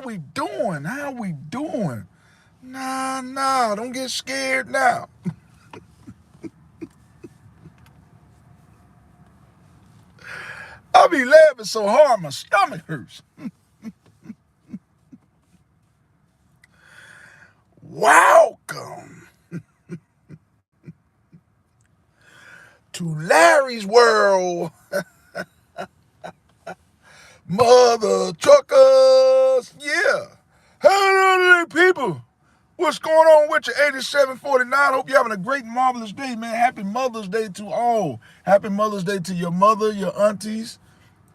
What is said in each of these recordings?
we doing? How we doing? Nah, don't get scared now. I be laughing so hard my stomach hurts. Welcome to Larry's World, mother truckers. Yeah. Hey, people. What's going on with you, 8749? Hope you're having a great, marvelous day, man. Happy Mother's Day to all. Happy Mother's Day to your mother, your aunties,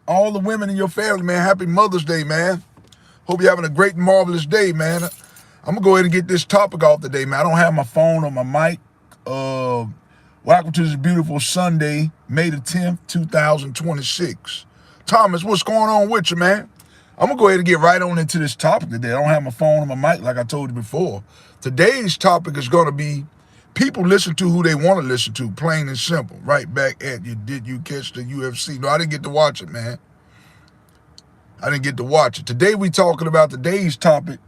all the women in your family, man. Happy Mother's Day, man. Hope you're having a great, marvelous day, man. I'm going to go ahead and get this topic off today, man. I don't have my phone or my mic. Welcome to this beautiful Sunday, May the 10th, 2026. Thomas, what's going on with you, man? I'm going to go ahead and get right on into this topic today. I don't have my phone or my mic like I told you before. Today's topic is going to be people listen to who they want to listen to, plain and simple. Right back at you. Did you catch the UFC? No, I didn't get to watch it, man. I didn't get to watch it. Today we talking about today's topic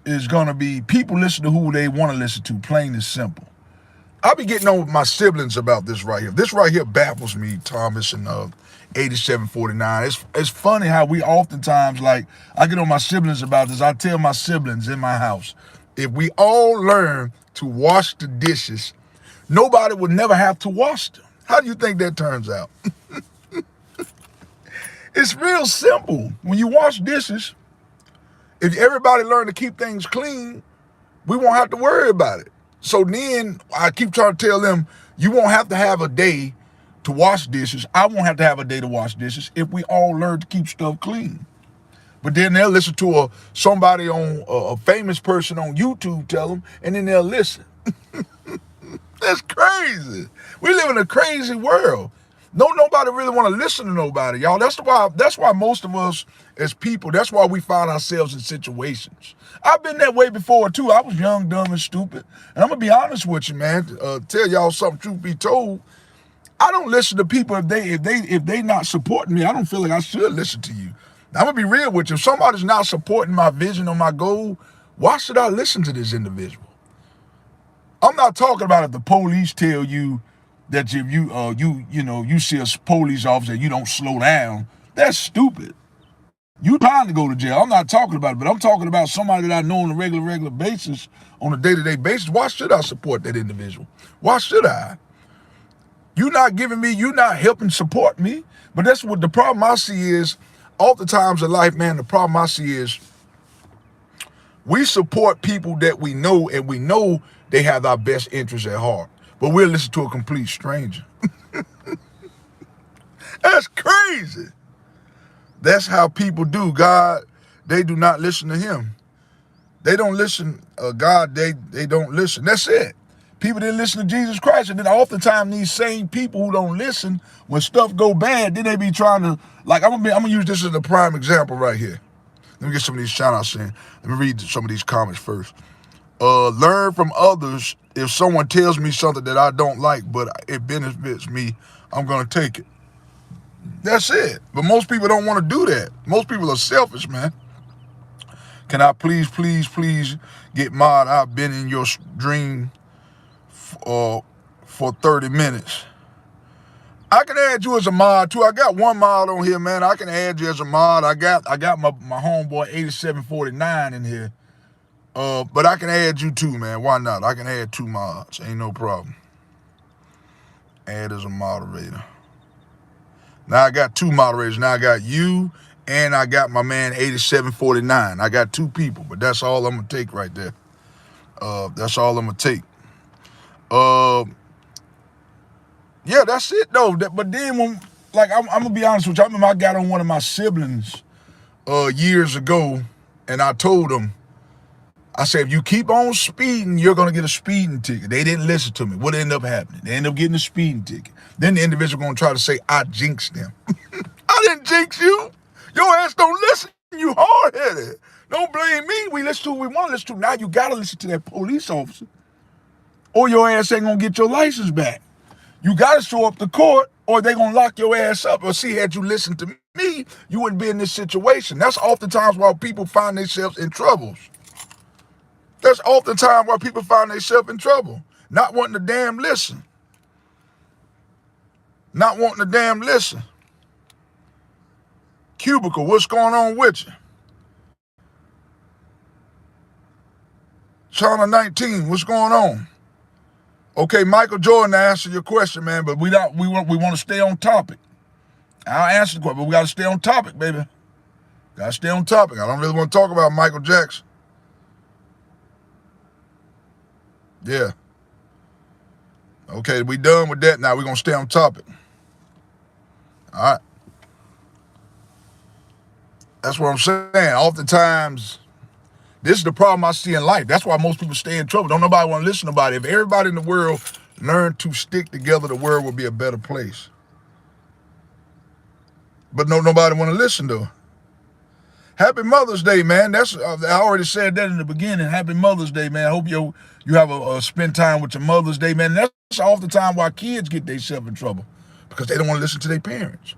is going to be people listen to who they want to listen to, plain and simple. I'll be getting on with my siblings about this right here. This right here baffles me, Thomas and 8749. It's funny how we oftentimes, like, I get on my siblings about this. I tell my siblings in my house, if we all learn to wash the dishes, nobody would never have to wash them. How do you think that turns out? It's real simple. When you wash dishes, if everybody learn to keep things clean, we won't have to worry about it. So then I keep trying to tell them, you won't have to have a day to wash dishes. I won't have to have a day to wash dishes if we all learn to keep stuff clean. But then they'll listen to somebody on a famous person on YouTube tell them, and then they'll listen. That's crazy. We live in a crazy world. Nobody really want to listen to nobody, y'all. That's why most of us as people, that's why we find ourselves in situations. I've been that way before too. I was young, dumb, and stupid. And I'm gonna be honest with you, man. Tell y'all something, truth be told. I don't listen to people if they not supporting me. I don't feel like I should listen to you. I'm gonna be real with you. If somebody's not supporting my vision or my goal, why should I listen to this individual? I'm not talking about if the police tell you that if you see a police officer, you don't slow down. That's stupid. You trying to go to jail. I'm not talking about it, but I'm talking about somebody that I know on a regular basis, on a day-to-day basis. Why should I support that individual? Why should I? You're not helping support me. But that's what the problem I see is, oftentimes in life, man, the problem I see is we support people that we know, and we know they have our best interests at heart. But we'll listen to a complete stranger. That's crazy. That's how people do. God, they do not listen to him. They don't listen. God, they don't listen. That's it. People didn't listen to Jesus Christ. And then oftentimes these same people who don't listen, when stuff go bad, then they be trying to, like, I'm gonna use this as a prime example right here. Let me get some of these shout outs in. Let me read some of these comments first. Learn from others. If someone tells me something that I don't like, but it benefits me, I'm going to take it. That's it. But most people don't want to do that. Most people are selfish, man. Can I please get mod? I've been in your dream for 30 minutes. I can add you as a mod too. I got one mod on here, man. I can add you as a mod. I got my homeboy 8749 in here. But I can add you too, man. Why not? I can add 2 mods. Ain't no problem. Add as a moderator. Now I got 2 moderators. Now I got you and I got my man 8749. I got 2 people, but that's all I'm gonna take right there. That's all I'm gonna take. Yeah, that's it though. But then when, like, I'm gonna be honest with you. I remember I got on one of my siblings years ago, and I told him, I said, if you keep on speeding, you're going to get a speeding ticket. They didn't listen to me. What ended up happening? They ended up getting a speeding ticket. Then the individual going to try to say, I jinxed them. I didn't jinx you. Your ass don't listen. You hard-headed. Don't blame me. We listen to who we want to listen to. Now you got to listen to that police officer, or your ass ain't going to get your license back. You got to show up to court, or they going to lock your ass up. Or see, had you listened to me, you wouldn't be in this situation. That's oftentimes why people find themselves in troubles. That's oftentimes why people find themselves in trouble. Not wanting to damn listen. Not wanting to damn listen. Cubicle, what's going on with you? China 19, what's going on? Okay, Michael Jordan, to answer your question, man, but we want to stay on topic. I'll answer the question, but we got to stay on topic, baby. Got to stay on topic. I don't really want to talk about Michael Jackson. Yeah. Okay, we done with that now. We're going to stay on topic. All right. That's what I'm saying. Oftentimes, this is the problem I see in life. That's why most people stay in trouble. Don't nobody want to listen to nobody. If everybody in the world learned to stick together, the world would be a better place. But nobody want to listen to her. Happy Mother's Day, man. I already said that in the beginning. Happy Mother's Day, man. I hope you have a spend time with your Mother's Day, man. That's oftentimes why kids get themselves in trouble, because they don't want to listen to their parents.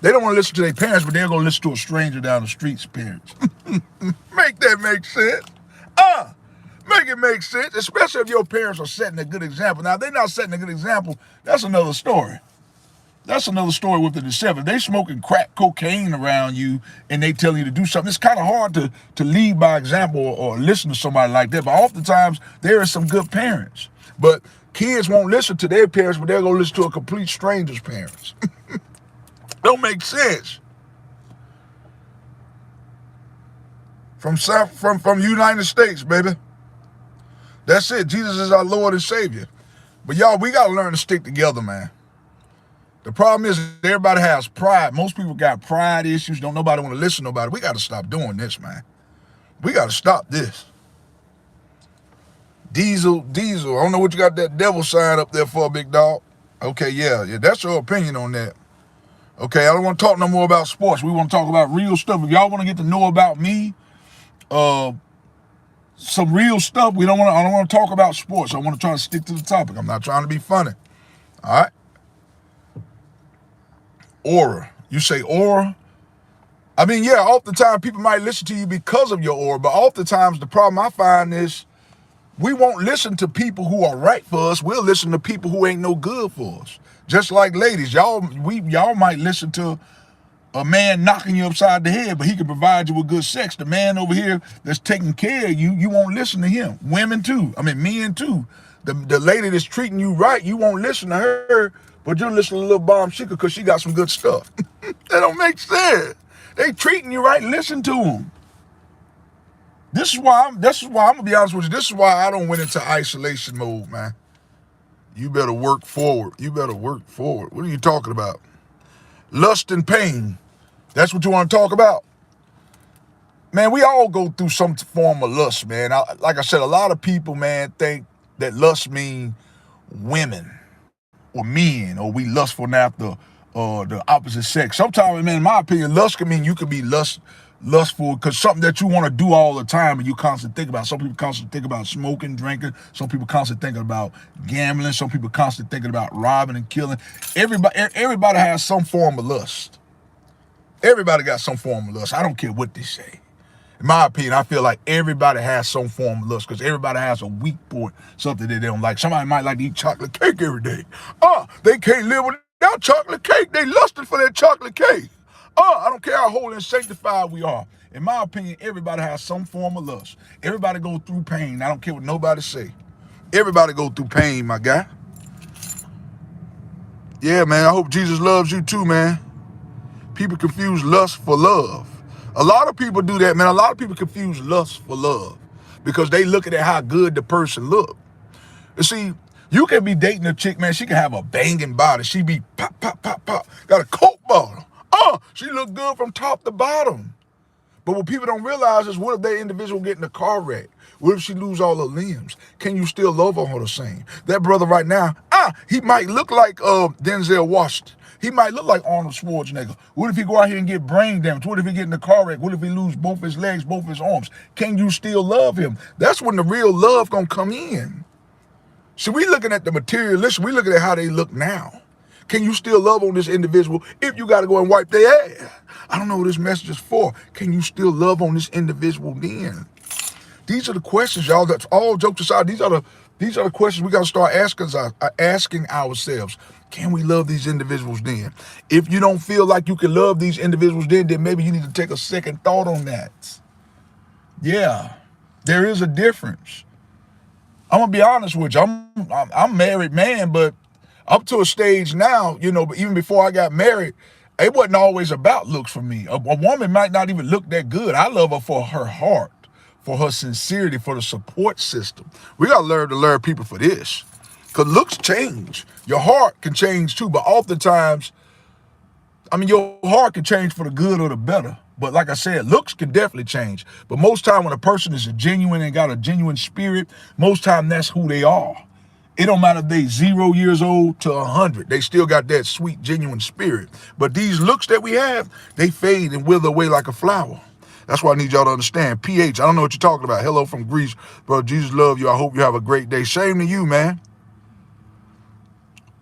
They don't want to listen to their parents, but they're going to listen to a stranger down the street's parents. Make that make sense. Make it make sense, especially if your parents are setting a good example. Now, if they're not setting a good example, that's another story. That's another story with the deception. They smoking crack cocaine around you and they telling you to do something. It's kind of hard to lead by example or listen to somebody like that. But oftentimes, there are some good parents. But kids won't listen to their parents, but they're going to listen to a complete stranger's parents. Don't make sense. From United States, baby. That's it. Jesus is our Lord and Savior. But y'all, we got to learn to stick together, man. The problem is everybody has pride. Most people got pride issues. Don't nobody want to listen to nobody. We got to stop doing this, man. We got to stop this. Diesel. I don't know what you got that devil sign up there for, big dog. Okay, yeah, that's your opinion on that. Okay, I don't want to talk no more about sports. We want to talk about real stuff. If y'all want to get to know about me, some real stuff, I don't want to talk about sports. I want to try to stick to the topic. I'm not trying to be funny. All right? Aura. You say aura? I mean, yeah, oftentimes people might listen to you because of your aura, but oftentimes the problem I find is we won't listen to people who are right for us. We'll listen to people who ain't no good for us. Just like ladies, y'all might listen to a man knocking you upside the head, but he can provide you with good sex. The man over here that's taking care of you, you won't listen to him. Women too. I mean, men too. The lady that's treating you right, you won't listen to her, but you'll listen to little bomb chica because she got some good stuff. That don't make sense. They treating you right, listen to them. This is why I'm gonna be honest with you. This is why I don't went into isolation mode, man. You better work forward. What are you talking about? Lust and pain. That's what you want to talk about? Man, we all go through some form of lust, man. Like I said, a lot of people, man, think that lust mean women or men, or we lustful after the opposite sex. Sometimes, man, in my opinion, lust can mean you could be lustful because something that you want to do all the time and you constantly think about. Some people constantly think about smoking, drinking. Some people constantly thinking about gambling. Some people constantly thinking about robbing and killing. Everybody has some form of lust. Everybody got some form of lust. I don't care what they say. In my opinion, I feel like everybody has some form of lust because everybody has a weak point, something that they don't like. Somebody might like to eat chocolate cake every day. They can't live without chocolate cake. They lusted for that chocolate cake. I don't care how holy and sanctified we are. In my opinion, everybody has some form of lust. Everybody go through pain. I don't care what nobody say. Everybody go through pain, my guy. Yeah, man, I hope Jesus loves you too, man. People confuse lust for love. A lot of people do that, man. A lot of people confuse lust for love because they looking at how good the person look. You see, you can be dating a chick, man. She can have a banging body. She be pop, pop, pop, pop. Got a Coke bottle. She look good from top to bottom. But what people don't realize is, what if that individual get in a car wreck? What if she lose all her limbs? Can you still love her the same? That brother right now, he might look like Denzel Washington. He might look like Arnold Schwarzenegger. What if he go out here and get brain damage? What if he get in a car wreck? What if he lose both his legs, both his arms? Can you still love him? That's when the real love gonna come in. See, we looking at the materialistic. We looking at how they look now. Can you still love on this individual if you got to go and wipe their ass? I don't know what this message is for. Can you still love on this individual then? These are the questions, y'all. That's all jokes aside. These are the questions we got to start asking ourselves. Can we love these individuals then? If you don't feel like you can love these individuals then maybe you need to take a second thought on that. Yeah, there is a difference. I'm gonna be honest with you. I'm a married man, but up to a stage now, but even before I got married, it wasn't always about looks for me. A woman might not even look that good. I love her for her heart, for her sincerity, for the support system. We gotta learn to learn people for this. Because looks change. Your heart can change too, but oftentimes, your heart can change for the good or the better. But like I said, looks can definitely change. But most time when a person is a genuine and got a genuine spirit, most time that's who they are. It don't matter if they 0 years old to 100. They still got that sweet, genuine spirit. But these looks that we have, they fade and wither away like a flower. That's why I need y'all to understand. PH, I don't know what you're talking about. Hello from Greece. Bro, Jesus love you. I hope you have a great day. Same to you, man.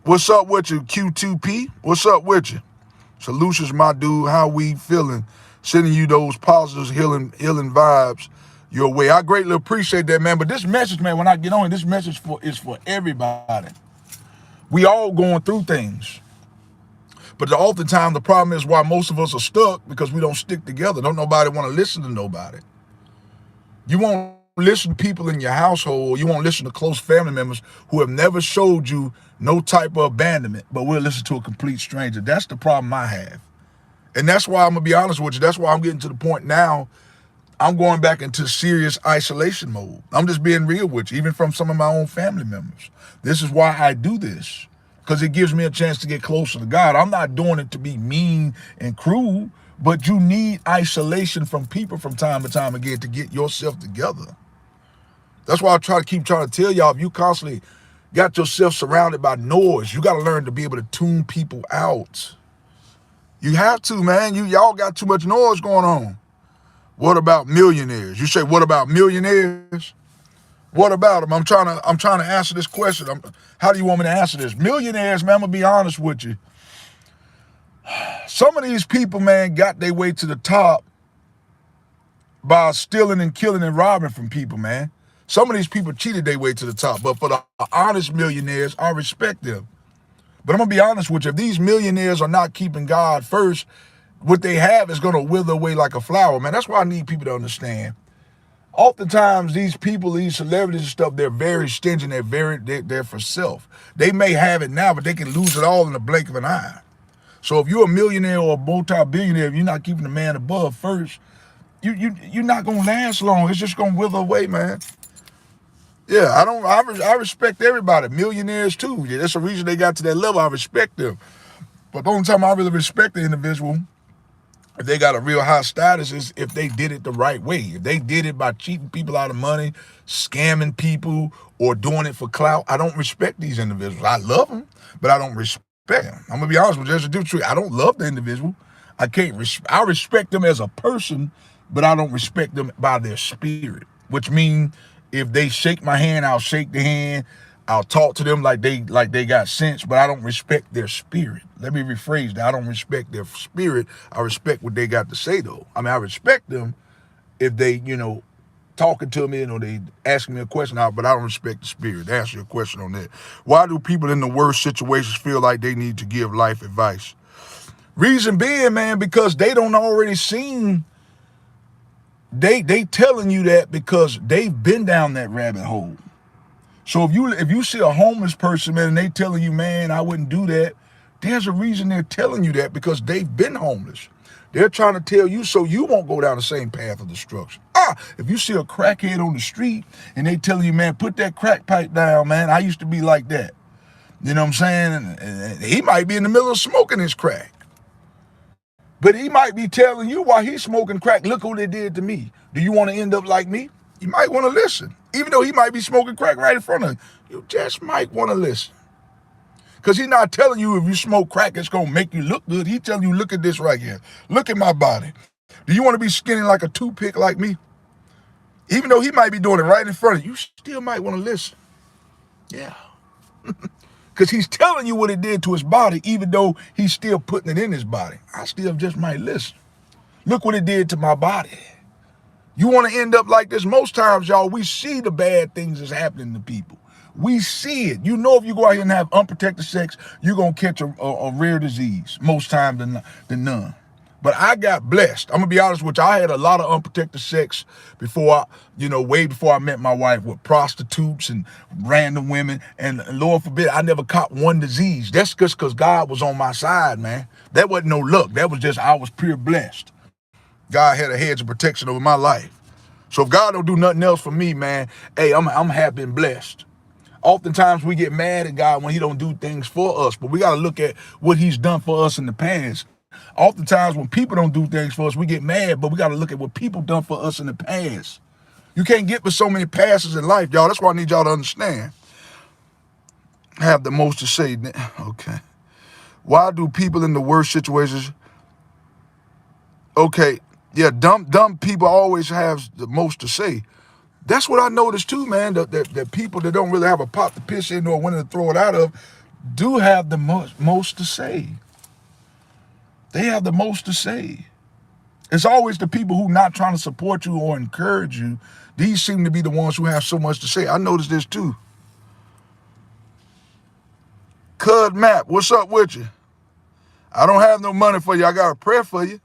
What's up with you, Q2P? What's up with you? Solutions, my dude. How we feeling? Sending you those positive healing vibes your way. I greatly appreciate that, man. But this message, man, when I get on, this message is for everybody. We all going through things. But oftentimes the problem is why most of us are stuck because we don't stick together. Don't nobody want to listen to nobody. You won't listen to people in your household. You won't listen to close family members who have never showed you no type of abandonment, but we'll listen to a complete stranger. That's the problem I have. And that's why I'm going to be honest with you. That's why I'm getting to the point now I'm going back into serious isolation mode. I'm just being real with you, even from some of my own family members. This is why I do this, because it gives me a chance to get closer to God. I'm not doing it to be mean and cruel, but you need isolation from people from time to time again to get yourself together. That's why I keep trying to tell y'all, if you constantly got yourself surrounded by noise, you got to learn to be able to tune people out. You have to, man. Y'all got too much noise going on. What about millionaires? You say, what about millionaires? What about them? I'm trying to answer this question. How do you want me to answer this? Millionaires, man, I'm going to be honest with you. Some of these people, man, got their way to the top by stealing and killing and robbing from people, man. Some of these people cheated their way to the top. But for the honest millionaires, I respect them. But I'm going to be honest with you. If these millionaires are not keeping God first, what they have is going to wither away like a flower, man. That's why I need people to understand. Oftentimes, these people, these celebrities and stuff, they're very stingy. They're for self. They may have it now, but they can lose it all in the blink of an eye. So if you're a millionaire or a multi-billionaire, if you're not keeping the man above first, you're not going to last long. It's just going to wither away, man. Yeah, I respect everybody. Millionaires too. Yeah, that's the reason they got to that level. I respect them. But the only time I really respect the individual, if they got a real high status, is if they did it the right way. If they did it by cheating people out of money, scamming people, or doing it for clout, I don't respect these individuals. I love them, but I don't respect them. I'm gonna be honest with you. There's a difference. I don't love the individual. I respect them as a person, but I don't respect them by their spirit. Which means if they shake my hand, I'll shake their hand. I'll talk to them like they got sense, but I don't respect their spirit. Let me rephrase that. I don't respect their spirit. I respect what they got to say, though. I respect them if they, talking to me, they asking me a question out, but I don't respect the spirit. To answer your question on that. Why do people in the worst situations feel like they need to give life advice? Reason being, man, because they don't already seen. They telling you that because they've been down that rabbit hole. So if you see a homeless person, man, and they telling you, man, I wouldn't do that, there's a reason they're telling you that, because they've been homeless. They're trying to tell you so you won't go down the same path of destruction. If you see a crackhead on the street and they telling you, man, put that crack pipe down, man, I used to be like that. You know what I'm saying? And he might be in the middle of smoking his crack. But he might be telling you while he's smoking crack, look what they did to me. Do you want to end up like me? You might want to listen. Even though he might be smoking crack right in front of you, you just might want to listen. Because he's not telling you if you smoke crack, it's going to make you look good. He's telling you, look at this right here. Look at my body. Do you want to be skinny like a toothpick like me? Even though he might be doing it right in front of you, you still might want to listen. Yeah. Because he's telling you what it did to his body, even though he's still putting it in his body. I still just might listen. Look what it did to my body. You want to end up like this? Most times, y'all, we see the bad things that's happening to people. We see it. You know, if you go out here and have unprotected sex, you're going to catch a rare disease most times than none. But I got blessed. I'm going to be honest with you. I had a lot of unprotected sex before, way before I met my wife, with prostitutes and random women. And Lord forbid, I never caught one disease. That's just because God was on my side, man. That wasn't no luck. That was just, I was pure blessed. God had a hedge of protection over my life. So if God don't do nothing else for me, man, hey, I'm happy and blessed. Oftentimes we get mad at God when he don't do things for us, but we got to look at what he's done for us in the past. Oftentimes when people don't do things for us, we get mad, but we got to look at what people done for us in the past. You can't get with so many passes in life, y'all. That's why I need y'all to understand. I have the most to say. Okay. Why do people in the worst situations? Okay. Yeah, dumb people always have the most to say. That's what I noticed too, man. That people that don't really have a pot to piss in or when to throw it out of do have the most to say. They have the most to say. It's always the people who not trying to support you or encourage you. These seem to be the ones who have so much to say. I noticed this too. Cud Map, what's up with you? I don't have no money for you. I got a prayer for you.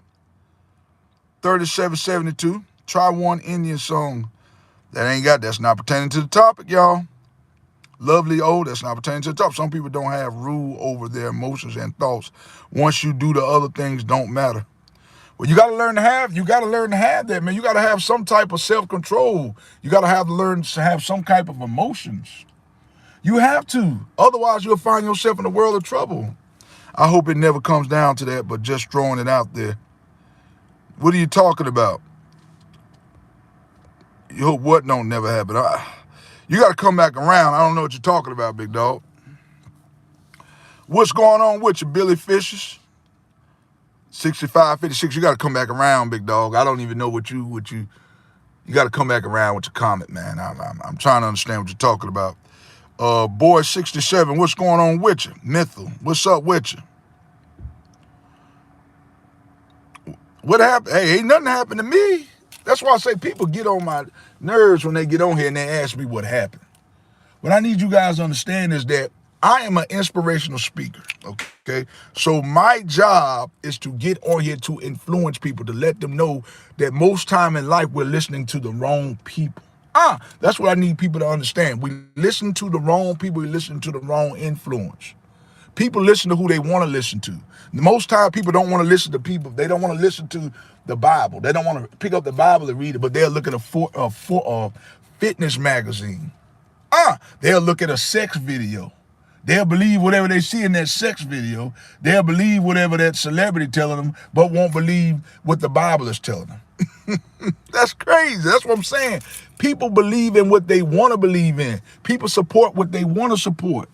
3772. Try one Indian song. That's not pertaining to the topic, y'all. Lovely that's not pertaining to the topic. Some people don't have rule over their emotions and thoughts. Once you do, the other things don't matter. Well, you got to learn to have that, man. You got to have some type of self-control. You got to learn to have some type of emotions. You have to. Otherwise, you'll find yourself in a world of trouble. I hope it never comes down to that, but just throwing it out there. What are you talking about? You hope what don't never happen. You got to come back around. I don't know what you're talking about, big dog. What's going on with you, Billy Fishers? 6556. You got to come back around, big dog. I don't even know what you got to come back around with your comment, man. I'm trying to understand what you're talking about. Boy 67, what's going on with you? Mythal, what's up with you? What happened? Hey, ain't nothing happened to me. That's why I say people get on my nerves when they get on here and they ask me what happened. What I need you guys to understand is that I am an inspirational speaker, okay? So my job is to get on here to influence people, to let them know that most time in life we're listening to the wrong people. That's what I need people to understand. We listen to the wrong people, we listen to the wrong influence. People listen to who they want to listen to. Most time people don't want to listen to people. They don't want to listen to the Bible. They don't want to pick up the Bible and read it, but they'll look at a fitness magazine. They'll look at a sex video. They'll believe whatever they see in that sex video. They'll believe whatever that celebrity telling them, but won't believe what the Bible is telling them. That's crazy. That's what I'm saying. People believe in what they want to believe in. People support what they want to support.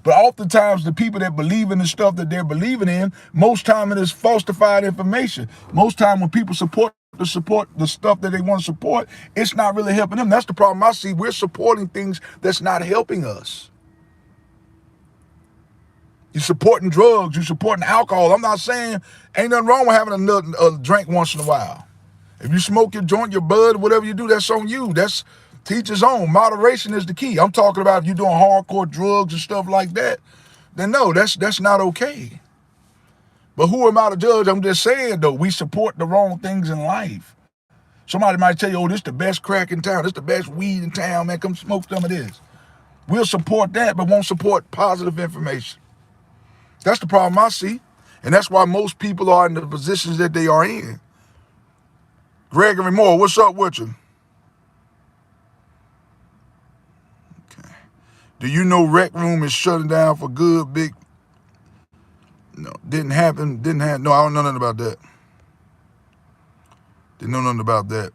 But oftentimes the people that believe in the stuff that they're believing in, most time it is falsified information. Most time when people support the stuff that they want to support, it's not really helping them. That's the problem I see. We're supporting things that's not helping us. You're supporting drugs. You're supporting alcohol. I'm not saying ain't nothing wrong with having a drink once in a while. If you smoke your joint, your bud, whatever you do, that's on you. That's teach his own. Moderation is the key. I'm talking about if you're doing hardcore drugs and stuff like that, then no, that's not okay. But who am I to judge? I'm just saying, though, we support the wrong things in life. Somebody might tell you, oh, this is the best crack in town. This is the best weed in town, man. Come smoke some of this. We'll support that, but won't support positive information. That's the problem I see. And that's why most people are in the positions that they are in. Gregory Moore, what's up with you? Okay. Do you know Rec Room is shutting down for good, big? No, didn't happen. No, I don't know nothing about that. Didn't know nothing about that.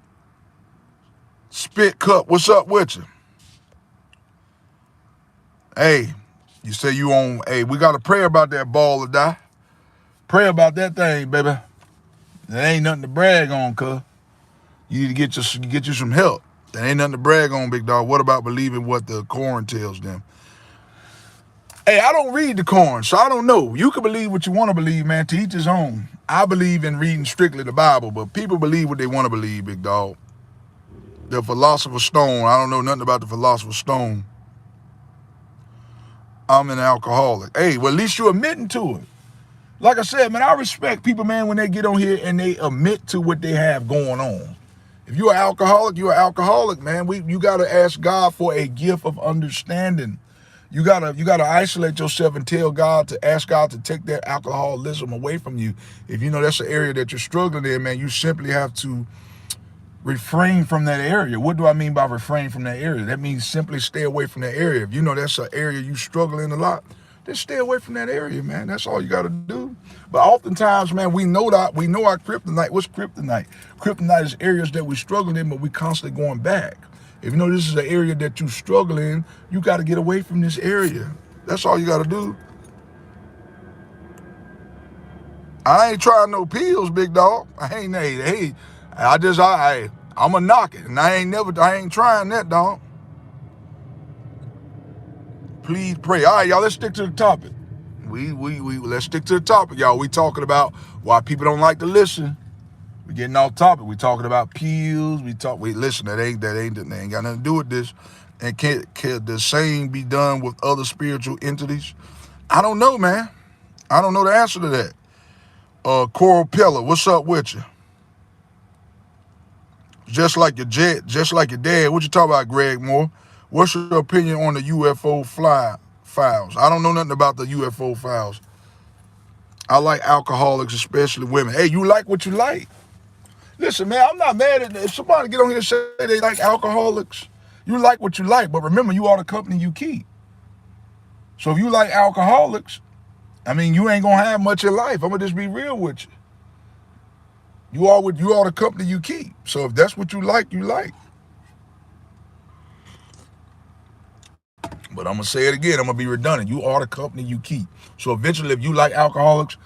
Spit Cup, what's up with you? Hey, you say you on, hey, we got to pray about that ball or die. Pray about that thing, baby. There ain't nothing to brag on, cuz. You need to get you some help. There ain't nothing to brag on, big dog. What about believing what the Quran tells them? Hey, I don't read the corn, so I don't know. You can believe what you want to believe, man. To each his own. I believe in reading strictly the Bible, but people believe what they want to believe, big dog. The Philosopher's Stone. I don't know nothing about the Philosopher's Stone. I'm an alcoholic. Hey, well, at least you're admitting to it. Like I said, man, I respect people, man, when they get on here and they admit to what they have going on. If you're an alcoholic, you're an alcoholic, man. You gotta ask God for a gift of understanding. You gotta isolate yourself and tell God to ask God to take that alcoholism away from you. If you know that's an area that you're struggling in, man, you simply have to refrain from that area. What do I mean by refrain from that area? That means simply stay away from that area. If you know that's an area you struggle in a lot, then stay away from that area, man. That's all you got to do. But oftentimes, man, we know our kryptonite. What's kryptonite? Kryptonite is areas that we struggle in, but we constantly going back. If you know this is an area that you struggle in, you got to get away from this area. That's all you got to do. I ain't trying no pills, big dog. I'ma knock it, and I ain't trying that, dog. Please pray. All right, y'all, let's stick to the topic. Let's stick to the topic, y'all. We talking about why people don't like to listen. We getting off topic. We talking about pills. Listen, that ain't got nothing to do with this. And can the same be done with other spiritual entities? I don't know, man. I don't know the answer to that. Coral Pella, what's up with you? Just like your dad. What you talk about, Greg Moore? What's your opinion on the UFO files? I don't know nothing about the UFO files. I like alcoholics, especially women. Hey, you like what you like. Listen, man, I'm not mad at if somebody get on here and say they like alcoholics. You like what you like, but remember, you are the company you keep. So if you like alcoholics, I mean, you ain't gonna have much in life. I'm gonna just be real with you. You are the company you keep. So if that's what you like, you like. But I'm gonna say it again. I'm gonna be redundant. You are the company you keep. So eventually, if you like alcoholics,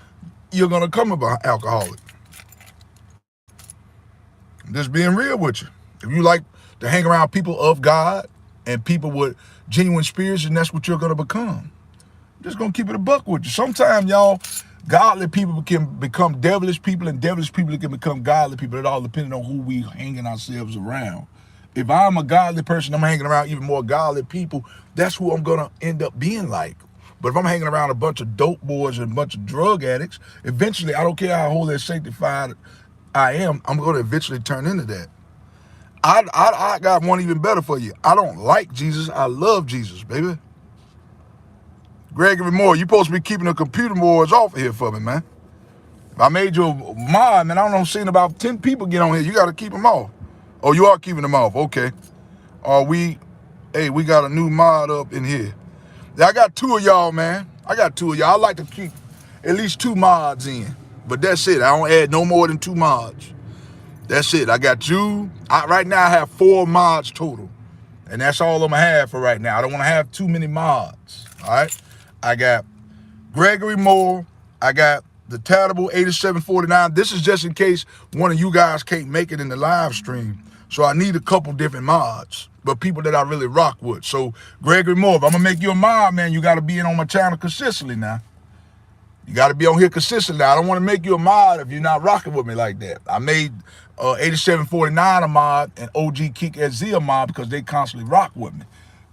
you're gonna come about alcoholic. I'm just being real with you. If you like to hang around people of God and people with genuine spirits, and that's what you're gonna become. I'm just gonna keep it a buck with you. Sometimes, y'all, godly people can become devilish people, and devilish people can become godly people. It all depending on who we hanging ourselves around. If I'm a godly person, I'm hanging around even more godly people, that's who I'm gonna end up being like. But if I'm hanging around a bunch of dope boys and a bunch of drug addicts, eventually, I don't care how holy and sanctified I am, I'm gonna eventually turn into that. I got one even better for you. I don't like Jesus, I love Jesus, baby. Gregory Moore, you supposed to be keeping the computer boards off of here for me, man. If I made you a mod, man, I don't know, seen about 10 people get on here. You got to keep them off. Oh, you are keeping them off. Okay. We got a new mod up in here. I got 2 of y'all, man. I like to keep at least 2 mods in. But that's it. I don't add no more than 2 mods. That's it. I got you. Right now I have 4 mods total. And that's all I'm going to have for right now. I don't want to have too many mods. All right. I got Gregory Moore. I got the Terrible 8749. This is just in case one of you guys can't make it in the live stream. So I need a couple different mods, but people that I really rock with. So Gregory Moore, if I'm gonna make you a mod, man, you gotta be in on my channel consistently now. You gotta be on here consistently. I don't want to make you a mod if you're not rocking with me like that. I made 8749 a mod and OG Kick SZ a mod because they constantly rock with me.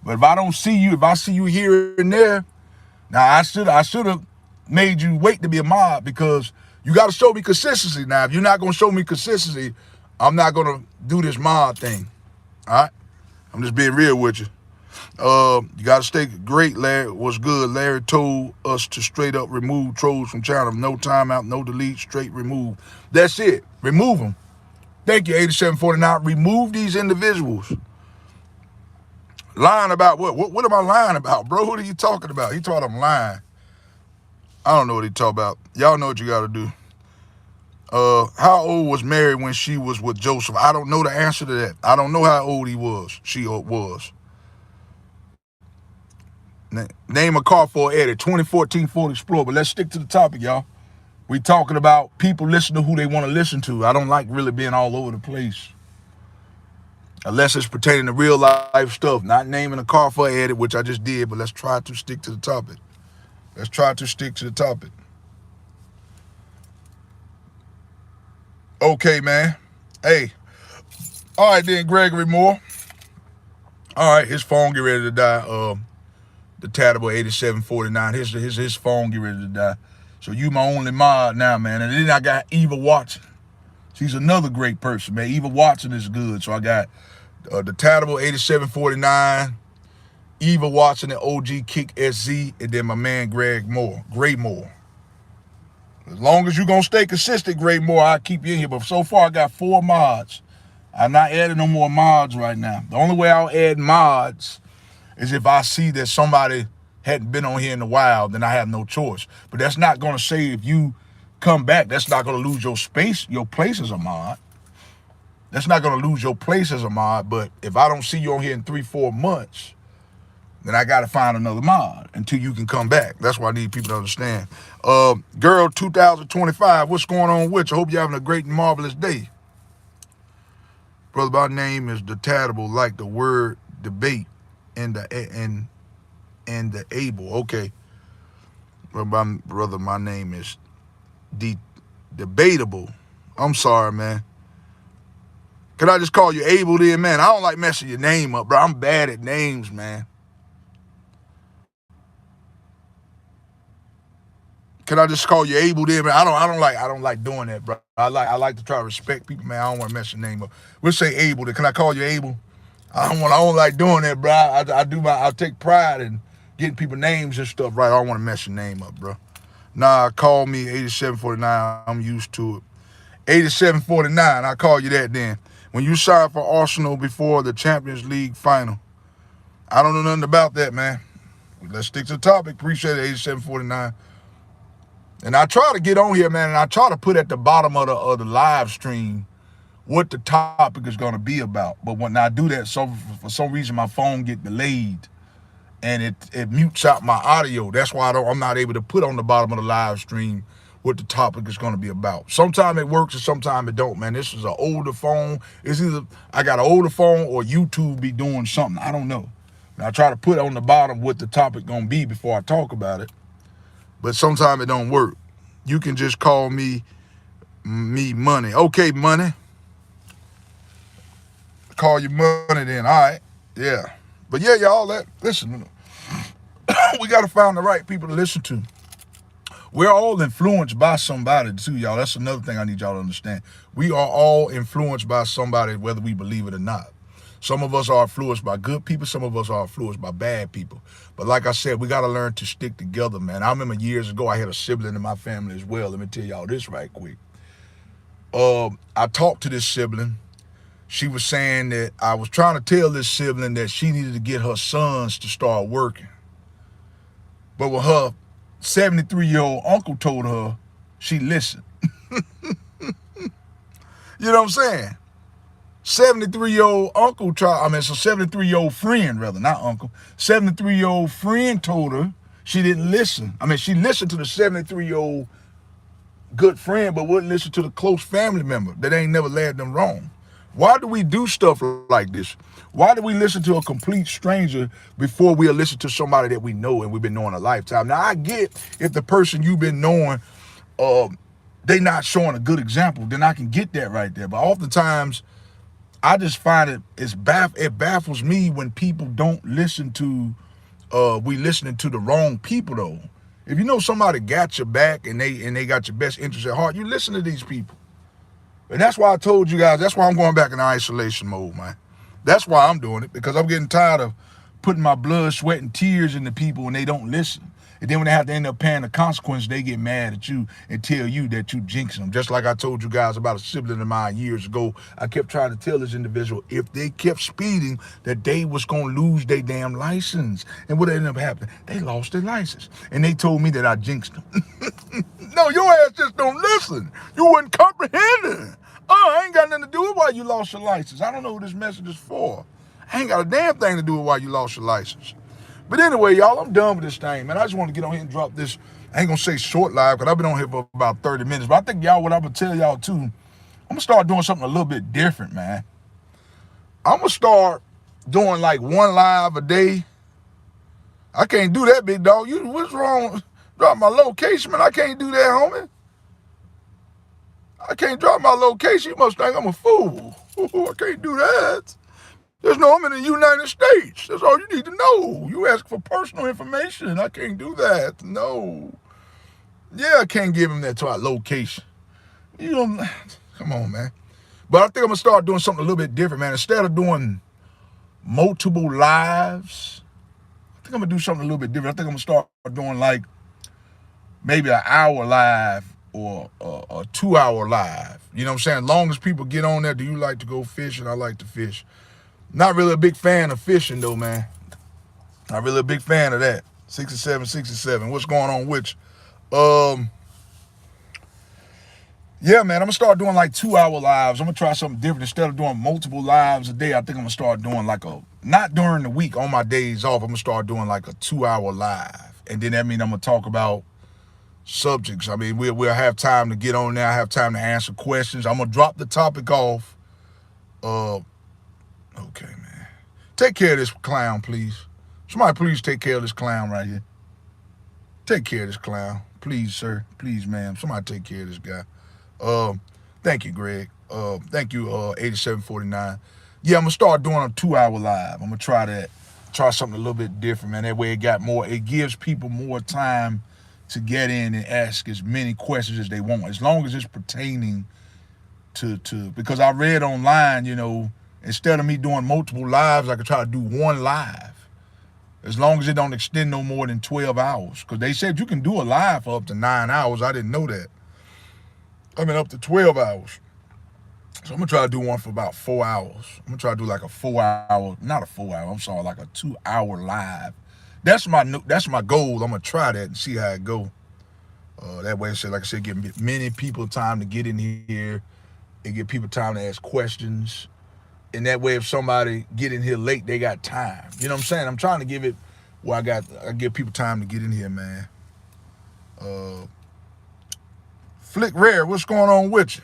But if I see you here and there, now I should have made you wait to be a mod because you got to show me consistency. Now, if you're not going to show me consistency, I'm not going to do this mod thing. All right? I'm just being real with you. You got to stay great, Larry. What's good? Larry told us to straight up remove trolls from channel. No timeout, no delete, straight remove. That's it. Remove them. Thank you, 8749. Remove these individuals. Lying about what? What am I lying about, bro? What are you talking about? He thought I'm lying. I don't know what he talking about. Y'all know what you got to do. How old was Mary when she was with Joseph? I don't know the answer to that. I don't know how old she was. Name a car for Eddie, 2014 Ford Explorer. But let's stick to the topic, y'all. We talking about people listen to who they want to listen to. I don't like really being all over the place. Unless it's pertaining to real life stuff. Not naming a car for Eddie, which I just did, but let's try to stick to the topic. Let's try to stick to the topic. Okay, man. Hey. All right, then, Gregory Moore. All right, his phone get ready to die. The Tatable 8749. His phone get ready to die. So you my only mod now, man. And then I got Eva Watson. She's another great person, man. Eva Watson is good. So I got the Tatable 8749, Eva Watson and OG Kick SZ, and then my man Greg Moore. As long as you're going to stay consistent, Gray Moore, I'll keep you in here. But so far, I got 4 mods. I'm not adding no more mods right now. The only way I'll add mods is if I see that somebody hadn't been on here in a while, then I have no choice. But that's not going to say if you come back, that's not going to lose your space, your place as a mod. That's not going to lose your place as a mod. But if I don't see you on here in 3-4 months, then I got to find another mod until you can come back. That's why I need people to understand. Girl 2025, what's going on with you? Hope you're having a great and marvelous day. Brother, my name is Detatable, like the word debate and the able. Okay. Brother, my name is Debatable. I'm sorry, man. Could I just call you Able then, man? I don't like messing your name up, bro. I'm bad at names, man. Can I just call you Able then, man? I don't like doing that, bro. I like to try to respect people, man. I don't want to mess your name up. We'll say Able then. Can I call you Able? I don't like doing that, bro. I take pride in getting people names and stuff right. I don't want to mess your name up, bro. Nah, call me 8749. I'm used to it. 8749, I call you that then. When you signed for Arsenal before the Champions League final, I don't know nothing about that, man. Let's stick to the topic. Appreciate it, 8749. And I try to get on here, man, and I try to put at the bottom of the live stream what the topic is going to be about. But when I do that, for some reason my phone get delayed and it mutes out my audio. That's why I'm not able to put on the bottom of the live stream what the topic is going to be about. Sometimes it works and sometimes it don't, man. This is an older phone. It's either I got an older phone or YouTube be doing something. I don't know. And I try to put on the bottom what the topic going to be before I talk about it. But sometimes it don't work. You can just call me Money. Okay, Money. Call you Money then. All right. Yeah. But yeah, y'all, listen. We got to find the right people to listen to. We're all influenced by somebody too, y'all. That's another thing I need y'all to understand. We are all influenced by somebody, whether we believe it or not. Some of us are influenced by good people. Some of us are influenced by bad people. But like I said, we got to learn to stick together, man. I remember years ago, I had a sibling in my family as well. Let me tell y'all this right quick. I talked to this sibling. She was saying that I was trying to tell this sibling that she needed to get her sons to start working. But when her 73-year-old uncle told her, she listened. You know what I'm saying? 73-year-old uncle so 73-year-old friend, rather, not uncle. 73-year-old friend told her she didn't listen. She listened to the 73-year-old good friend, but wouldn't listen to the close family member that ain't never led them wrong. Why do we do stuff like this? Why do we listen to a complete stranger before we'll listen to somebody that we know and we've been knowing a lifetime? Now, I get if the person you've been knowing, they not showing a good example, then I can get that right there. But oftentimes, I just find it baffles me when people don't listen to, we listening to the wrong people though. If you know somebody got your back and they got your best interest at heart, you listen to these people. And that's why I told you guys, that's why I'm going back in isolation mode, man. That's why I'm doing it, because I'm getting tired of putting my blood, sweat, and tears into people when they don't listen. And then when they have to end up paying the consequence, they get mad at you and tell you that you jinxed them. Just like I told you guys about a sibling of mine years ago. I kept trying to tell this individual, if they kept speeding, that they was going to lose their damn license. And what ended up happening? They lost their license. And they told me that I jinxed them. No, your ass just don't listen. You wouldn't comprehend it. I ain't got nothing to do with why you lost your license. I don't know who this message is for. I ain't got a damn thing to do with why you lost your license. But anyway, y'all, I'm done with this thing, man. I just want to get on here and drop this. I ain't going to say short live because I've been on here for about 30 minutes. But I think y'all, what I'm going to tell y'all too, I'm going to start doing something a little bit different, man. I'm going to start doing like 1 live a day. I can't do that, big dog. What's wrong? Drop my location, man. I can't do that, homie. I can't drop my location. You must think I'm a fool. I can't do that. Just know I'm in the United States. That's all you need to know. You ask for personal information. I can't do that. No. Yeah, I can't give him that to our location. You don't, come on, man. But I think I'm going to start doing something a little bit different, man. Instead of doing multiple lives, I think I'm going to do something a little bit different. I think I'm going to start doing like maybe an hour live or a 2 hour live. You know what I'm saying? As long as people get on there, do you like to go fishing? I like to fish. Not really a big fan of fishing though, man. Not really a big fan of that. 67. What's going on with you? Yeah, man, I'm gonna start doing like 2 hour lives. I'm gonna try something different. Instead of doing multiple lives a day, I think I'm gonna start doing like not during the week, on my days off, I'm gonna start doing like a 2 hour live. And then that means I'm gonna talk about subjects. I mean, we'll have time to get on there. I have time to answer questions. I'm gonna drop the topic off. Okay, man. Take care of this clown, please. Somebody please take care of this clown right here. Take care of this clown. Please, sir. Please, ma'am. Somebody take care of this guy. Thank you, Greg. Thank you, 8749. Yeah, I'm gonna start doing a 2 hour live. I'm gonna try that. Try something a little bit different, man. That way it gives people more time to get in and ask as many questions as they want, as long as it's pertaining to because I read online, you know, instead of me doing multiple lives, I could try to do one live, as long as it don't extend no more than 12 hours. Because they said you can do a live for up to 9 hours. I didn't know that. I mean, up to 12 hours. So I'm going to try to do one for about 4 hours. I'm going to try to do like a 4 hour, not a 4 hour, I'm sorry, like a 2 hour live. That's my goal. I'm going to try that and see how it go. That way, like I said, give many people time to get in here and give people time to ask questions. And that way, if somebody get in here late, they got time. You know what I'm saying? I'm trying to give it where I give people time to get in here, man. Flick Rare, what's going on with you?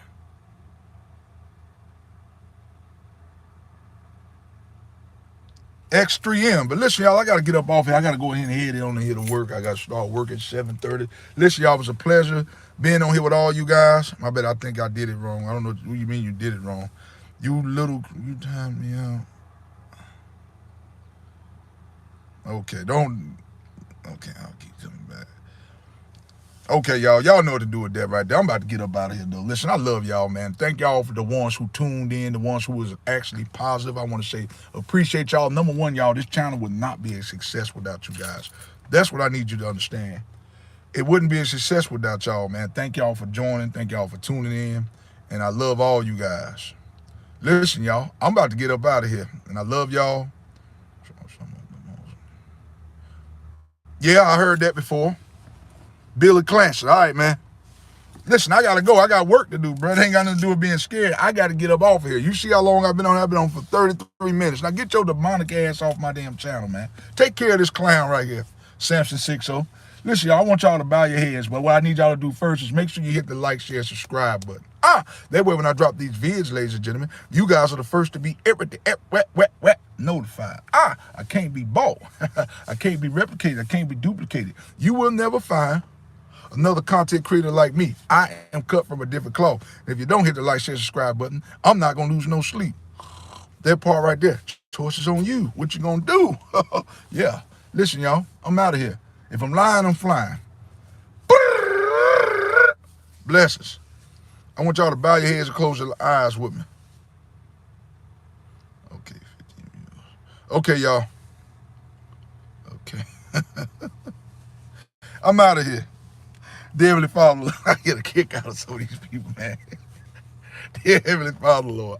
X3M. But listen, y'all, I got to get up off here. I got to go ahead and head on here to work. I got to start work at 7:30. Listen, y'all, it was a pleasure being on here with all you guys. I bet I think I did it wrong. I don't know what you mean you did it wrong. You timed me out. Okay, I'll keep coming back. Okay, y'all know what to do with that right there. I'm about to get up out of here, though. Listen, I love y'all, man. Thank y'all for the ones who tuned in, the ones who was actually positive. I want to say appreciate y'all. Number one, y'all, this channel would not be a success without you guys. That's what I need you to understand. It wouldn't be a success without y'all, man. Thank y'all for joining. Thank y'all for tuning in. And I love all you guys. Listen, y'all, I'm about to get up out of here. And I love y'all. Yeah, I heard that before. Billy Clancy. All right, man. Listen, I got to go. I got work to do, bro. It ain't got nothing to do with being scared. I got to get up off here. You see how long I've been on? I've been on for 33 minutes. Now get your demonic ass off my damn channel, man. Take care of this clown right here, Samson 60. Listen, y'all, I want y'all to bow your heads, but what I need y'all to do first is make sure you hit the like, share, subscribe button. That way when I drop these vids, ladies and gentlemen, you guys are the first to be notified. I can't be bought. I can't be replicated. I can't be duplicated. You will never find another content creator like me. I am cut from a different cloth. If you don't hit the like, share, subscribe button, I'm not going to lose no sleep. That part right there, choice is on you. What you going to do? Yeah. Listen, y'all, I'm out of here. If I'm lying, I'm flying. Blessings. I want y'all to bow your heads and close your eyes with me. Okay, 15 minutes. Okay, y'all. Okay. I'm out of here. Dear Heavenly Father, I get a kick out of some of these people, man. Dear Heavenly Father, Lord.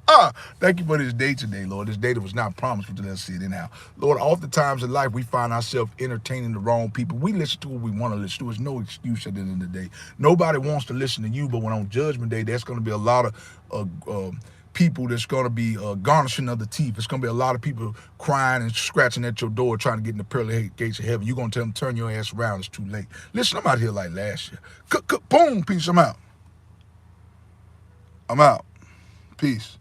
Thank you for this day today, Lord. This day that was not promised until let's see it now. Lord, oftentimes in life we find ourselves entertaining the wrong people. We listen to what we want to listen to. There's no excuse at the end of the day. Nobody wants to listen to you, but when on Judgment Day, there's going to be a lot of people that's going to be garnishing of the teeth. It's going to be a lot of people crying and scratching at your door trying to get in the pearly gates of heaven. You're going to tell them, turn your ass around. It's too late. Listen, I'm out here like last year. Boom, peace, I'm out. I'm out. Peace.